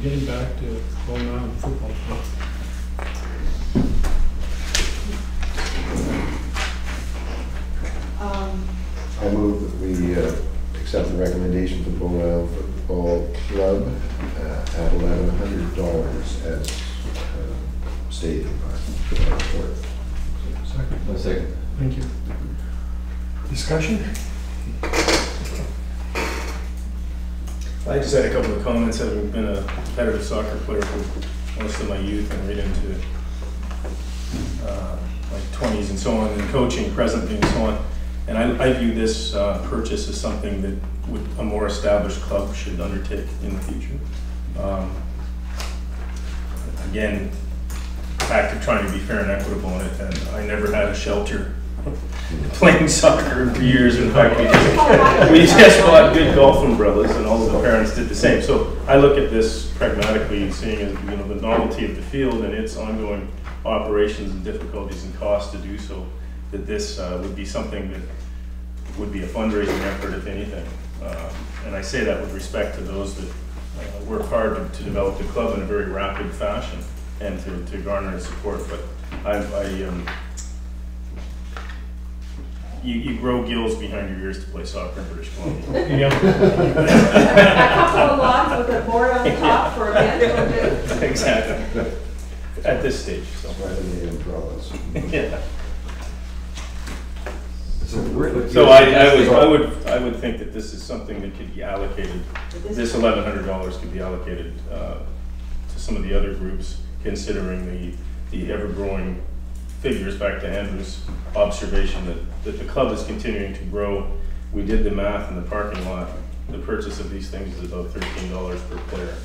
getting back to going on football club. I move that we accept the recommendation from the Bowen Football Club at $1,100 as stated by the court. Second. A second. Thank you. Discussion? I just had a couple of comments. Having been a competitive soccer player for most of my youth and right into my 20s and so on, and coaching presently and so on. And I view this purchase as something that a more established club should undertake in the future. Again, back to trying to be fair and equitable in it, and I never had a shelter playing soccer for years. In fact, we just bought good golf umbrellas, and all of the parents did the same. So I look at this pragmatically, seeing as the novelty of the field and its ongoing operations and difficulties and costs to do so, that this would be something that would be a fundraising effort, if anything. And I say that with respect to those that work hard to develop the club in a very rapid fashion and to garner support. But you grow gills behind your ears to play soccer in British Columbia. A couple of logs with a board on the top for a bench. Exactly. At this stage, so. Yeah. So I would think that this is something that could be allocated. This $1,100 could be allocated to some of the other groups, considering the ever-growing figures. Back to Andrew's observation that the club is continuing to grow. We did the math in the parking lot. The purchase of these things is about $13 per player.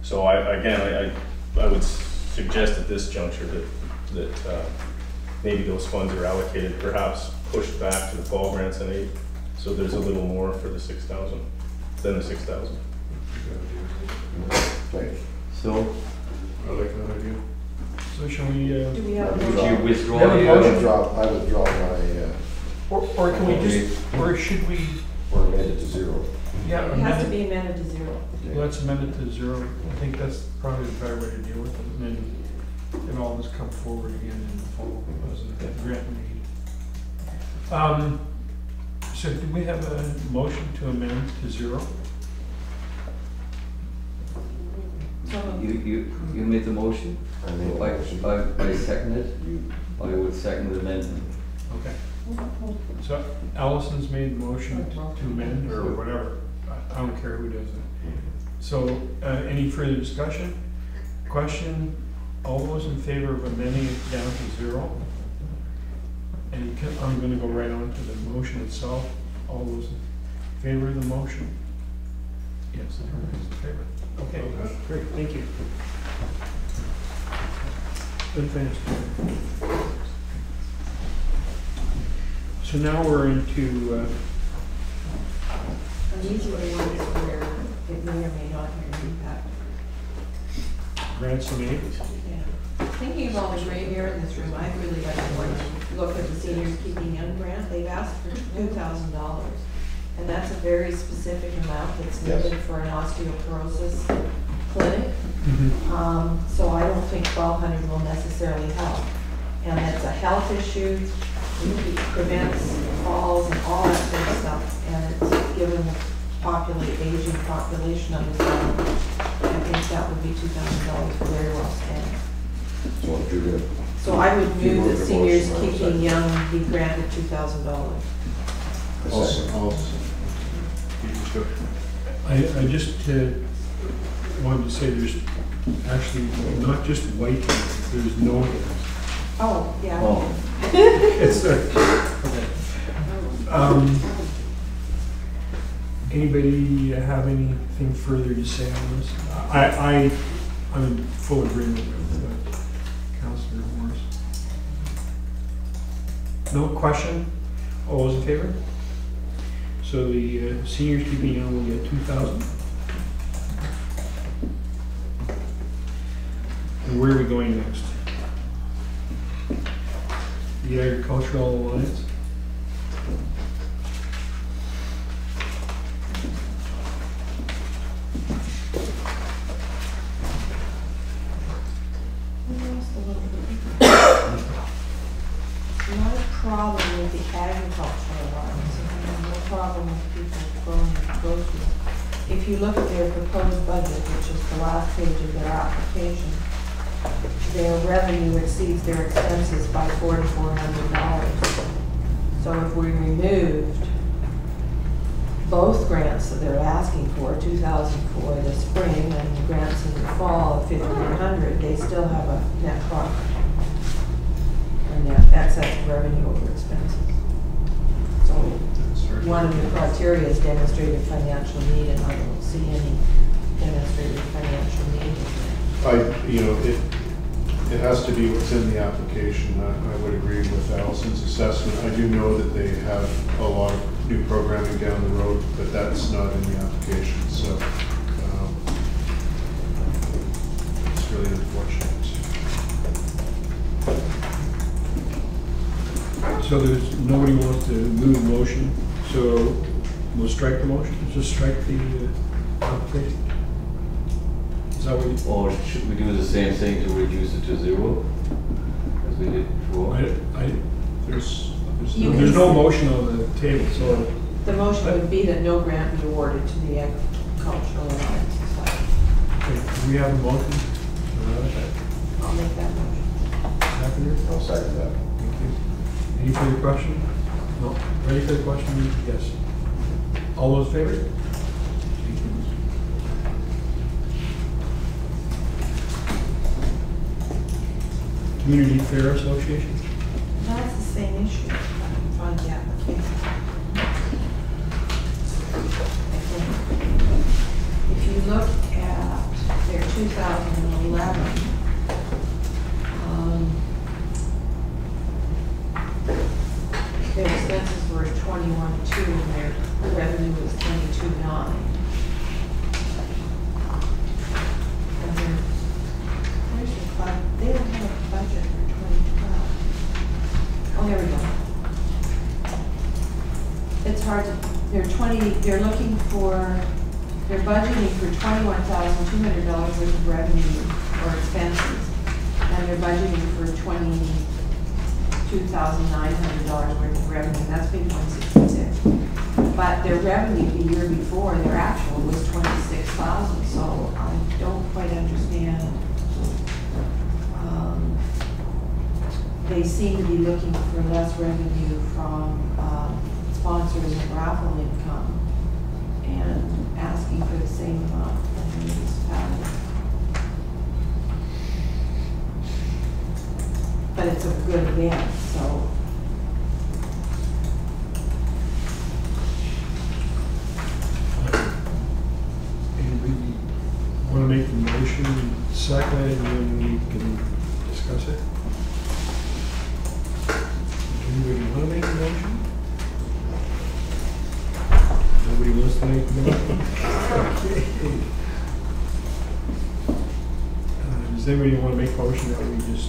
So I would suggest at this juncture that maybe those funds are allocated, perhaps pushed back to the fall grants and aid, so there's a little more for the 6,000 than the 6,000. So, I like that idea. So shall we? Do we have would you withdraw? I withdraw my. Or can we just? Or should we? Or amend it to 0. Yeah, it has to be amended to 0. Okay. Let's amend it to 0. I think that's probably the better way to deal with it, and then it all just come forward again in the fall as a grant need. So do we have a motion to amend to 0? You made the motion? I made the motion. I second it. I would second the amendment. Okay. So Allison's made the motion to amend or whatever. I don't care who does it. So any further discussion? Question? All those in favor of amending it down to 0? And I'm going to go right on to the motion itself. All those in favor of the motion? Yes, everybody's in favor. Okay, great, thank you. Good finish. So now we're into. And these are the ones where it may or may not have an impact. Grants and aid. Yeah. Thinking of all the gray hair in this room, I'd really like to look at the Seniors Keeping Young grant. They've asked for $2,000. And that's a very specific amount that's needed for an osteoporosis clinic. So I don't think $1,200 will necessarily help. And it's a health issue. It prevents falls and all that sort of stuff. And it's given the aging population on this island. I think that would be $2,000 very well spent. So I would move that Seniors Keeping Young be granted $2,000. I just wanted to say there's actually not just white hairs, there's no hairs. Oh, yeah. Oh. It's anybody have anything further to say on this? I'm in full agreement with Councillor Morris. No question? All those in favor? So the Seniors Keeping Young will get $2,000. And where are we going next? The Agricultural Alliance. with the agricultural lines, and I have no problem with people growing groceries. If you look at their proposed budget, which is the last page of their application, their revenue exceeds their expenses by $4,400. So if we removed both grants that they're asking for, 2,000 for the spring and the grants in the fall of 1,500, they still have a net profit. Or net excess revenue over expenses. So one of the criteria is demonstrated financial need, and I don't see any demonstrated financial need in there. It has to be what's in the application. I would agree with Allison's assessment. I do know that they have a lot of new programming down the road, but that's not in the application, so it's really unfortunate. So there's, nobody wants to move the motion, so we'll strike the motion, just strike the application? Is that what you? Or should we do the same thing to reduce it to 0, as we did before? There's no motion on the table, so. The motion would be that no grant be awarded to the Agricultural Alliance Society. Okay, do we have a motion? I'll make that motion. Seconder? I'll second that. Thank you. Any further question? No. Ready for the question? Yes. All those in favor? Thank you. Community Fair Association? That's the same issue in front of the application. If you look at their 2011, their expenses were 21.2 and their revenue was 22.9. And where's your budget? They don't have a budget for 2012. Oh, there we go. It's hard to, they're looking for, they're budgeting for $21,200 worth of revenue or expenses. And they're budgeting for $22,900 worth of revenue. That's been 166. But their revenue the year before, their actual was 26,000. So I don't quite understand. They seem to be looking for less revenue from sponsors and raffle income and asking for the same amount from the municipality. But it's a good event, so. And we want to make the motion second, and then we can discuss it. Anybody want to make a motion? Nobody wants to make the motion? Okay. Does anybody want to make a motion that we just,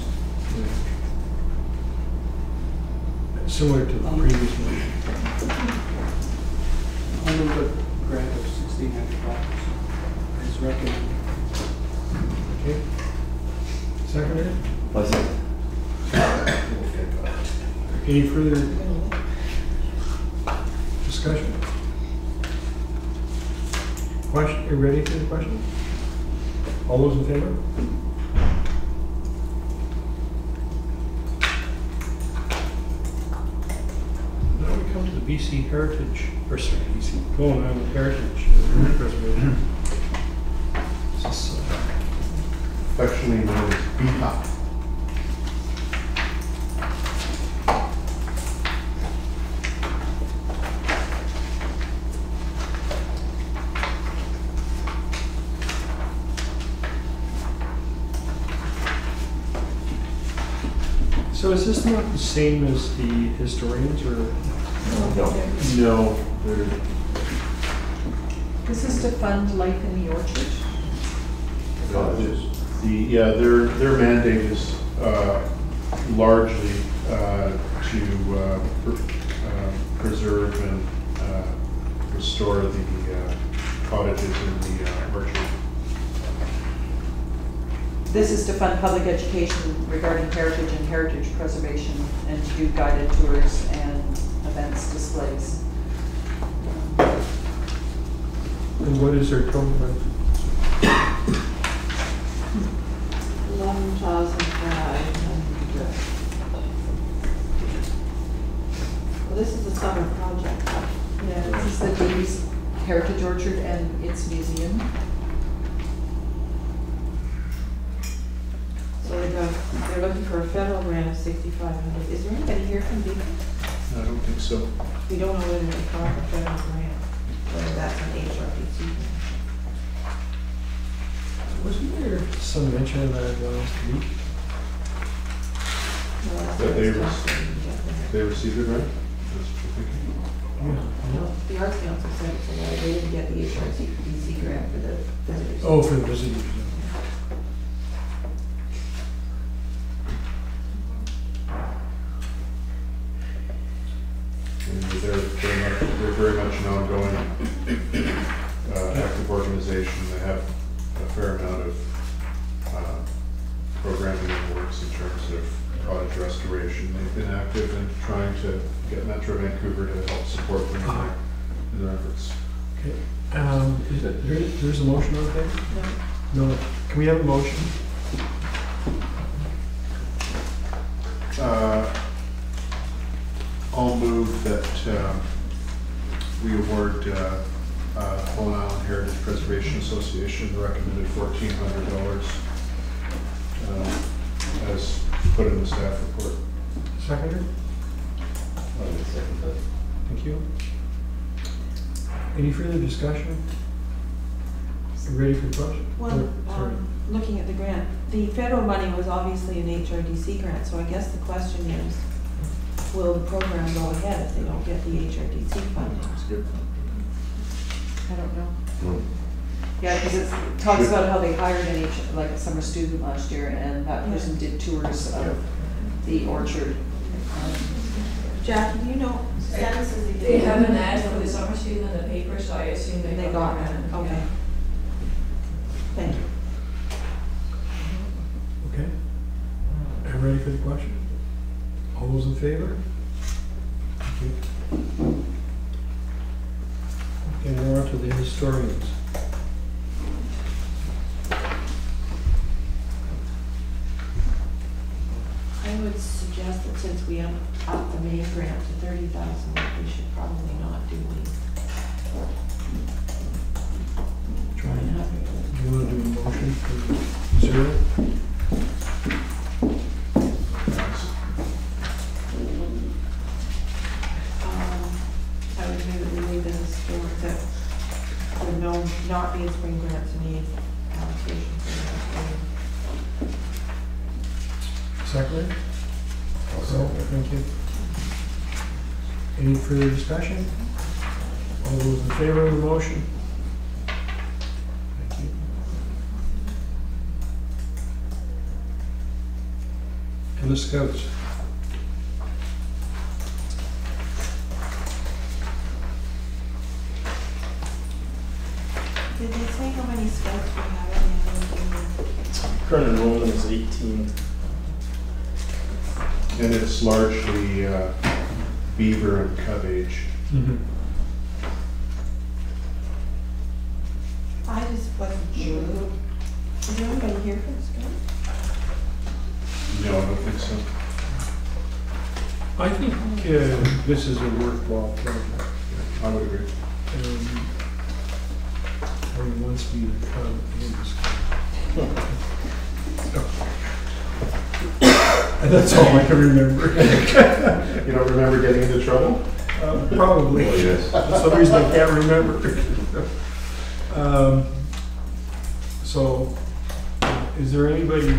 similar to the previous motion? I move a grant of $1,600 is recommended. Okay. Seconded? Any further discussion? Question, are you ready for the question? All those in favor? Now we come to the BC Heritage, or sorry, BC Bowen Island Heritage Preservation. This is, Affectionately known as BHOP. so is this not the same as the historians, or? No, they're This is to fund life in the orchard. their mandate is largely to preserve and restore the cottages in the orchard. This is to fund public education regarding heritage and heritage preservation and to do guided tours and And what is their total money? 11,500. Well, this is a summer project. Yeah, this is the Davies Heritage Orchard and its museum. So they're looking for a federal grant of 6,500. Is there anybody here from Beacon? I don't think so. We don't know whether they call it a federal grant, whether that's an HRPC grant. Wasn't there some mention of that last week? No, that's That what they it's were- costing to get there. They received it, right? That's what you're thinking. No, the Arts Council said it's a lie. They didn't get the HRPC grant for the visitors. Oh, for the visitors. And they're very much an ongoing, active organization. They have a fair amount of programming in the works in terms of cottage restoration. They've been active in trying to get Metro Vancouver to help support them in their efforts. Okay. There's a motion on the table? No. No. Can we have a motion? I'll move that we award Bowen Island Heritage Preservation Association the recommended $1,400 as put in the staff report. Seconder? I would second that. Thank you. Any further discussion? You ready for the question? Well, Oh, sorry. looking at the grant, the federal money was obviously an HRDC grant, so I guess the question is, will the program go ahead if they don't get the HRDC funding? That's good. I don't know. Hmm. Yeah, because it talks about how they hired like a summer student last year, and that Yeah. person did tours of the orchard. Jackie, do you know, Dennis is They have an ad for the summer student in the paper, so I assume they They got it, it. okay. Thank you. Okay. I'm ready for the question. All those in favor? Thank you. Okay, now on to the historians. I would suggest that since we upped the main grant to 30,000, that we should probably not do the Try and- 900. Do you want to do a motion for 0? I would move that we leave it as for that there no not be a spring grant to need allocation for that. Second? I'll No, second. thank you. Any further discussion? All those in favor of the motion? Thank you. And the scouts? Did they say how many scouts we have in the Current enrollment is 18. And it's largely beaver and cub age. I just wasn't sure. Is there anybody here for the scouts? No, I don't think so. I think this is a worthwhile project. I would agree. I mean, once we become in this. That's all I can remember. You don't remember getting into trouble? Probably. Oh, yes. For some reason I can't remember. So, is there anybody,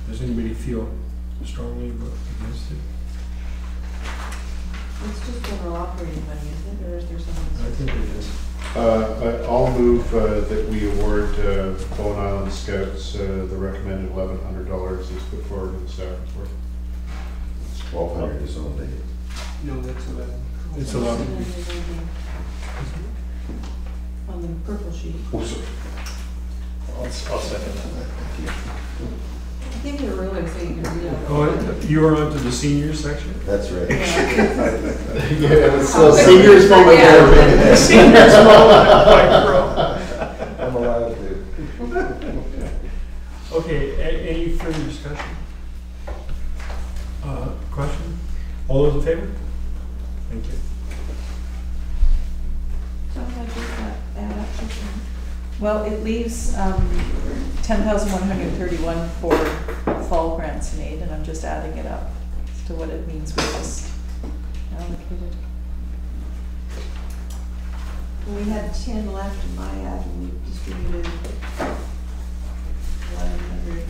does anybody feel strongly against it? It's just general operating money, isn't it, or is there I something? think it is. I'll move that we award Bowen Island Scouts the recommended $1,100 as put forward in the staff report. 1,200 is on the, No, that's what It's a lot. On the purple sheet. oh, sorry. I'll second that. Thank you. Give me a ruler so you can read it. Oh, you were on to the senior section? That's right. Yeah. So seniors moment Yeah. there. Seniors moment. I'm allowed to. Okay, any further discussion? Question? All those in favor? Thank you. So how does that add up to? Well, it leaves 10,131 for fall grants and aid, and I'm just adding it up as to what it means we just allocated. We had 10 left in my ad and we distributed 1,100.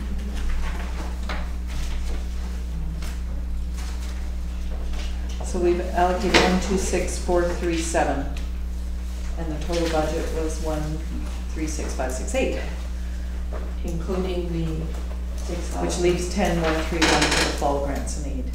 So we've allocated 126,437, and the total budget was 136,568, Including the 6,000. which leaves 10,131 for the fall grants and aid.